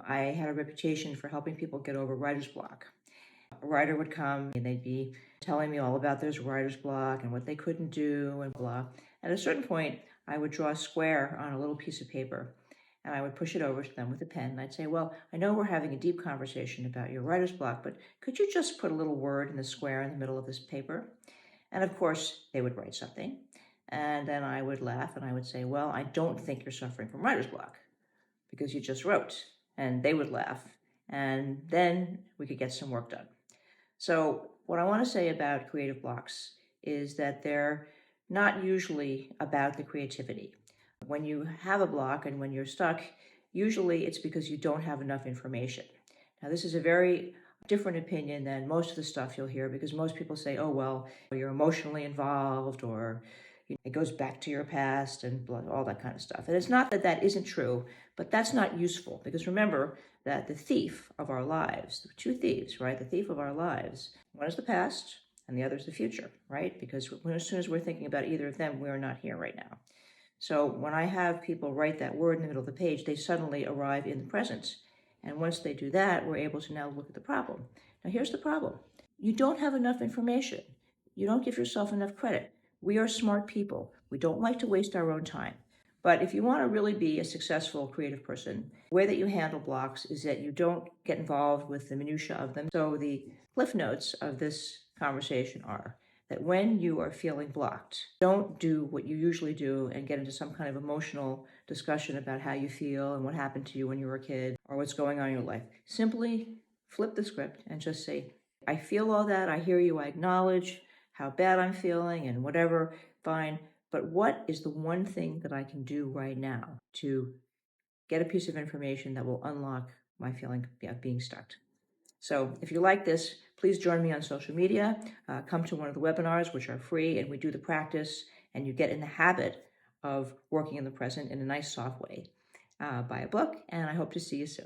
I had a reputation for helping people get over writer's block. A writer would come and they'd be telling me all about this writer's block and what they couldn't do and blah. At a certain point, I would draw a square on a little piece of paper and I would push it over to them with a pen. And I'd say, well, I know we're having a deep conversation about your writer's block, but could you just put a little word in the square in the middle of this paper? And of course, they would write something. And then I would laugh and I would say, well, I don't think you're suffering from writer's block because you just wrote. And they would laugh. And then we could get some work done. So what I want to say about creative blocks is that they're not usually about the creativity. When you have a block and when you're stuck, usually it's because you don't have enough information. Now, this is a very different opinion than most of the stuff you'll hear because most people say, oh, well, you're emotionally involved or it goes back to your past and all that kind of stuff. And it's not that that isn't true, but that's not useful because remember that the thief of our lives, the two thieves, right? The thief of our lives, one is the past and the other is the future, right? Because as soon as we're thinking about either of them, we're not here right now. So when I have people write that word in the middle of the page, they suddenly arrive in the present. And once they do that, we're able to now look at the problem. Now, here's the problem. You don't have enough information. You don't give yourself enough credit. We are smart people. We don't like to waste our own time. But if you want to really be a successful creative person, the way that you handle blocks is that you don't get involved with the minutia of them. So the cliff notes of this conversation are that when you are feeling blocked, don't do what you usually do and get into some kind of emotional discussion about how you feel and what happened to you when you were a kid or what's going on in your life. Simply flip the script and just say, I feel all that, I hear you, I acknowledge how bad I'm feeling and whatever, fine. But what is the one thing that I can do right now to get a piece of information that will unlock my feeling of being stuck? So if you like this, please join me on social media. Come to one of the webinars, which are free, and we do the practice, and you get in the habit of working in the present in a nice, soft way. Buy a book, and I hope to see you soon.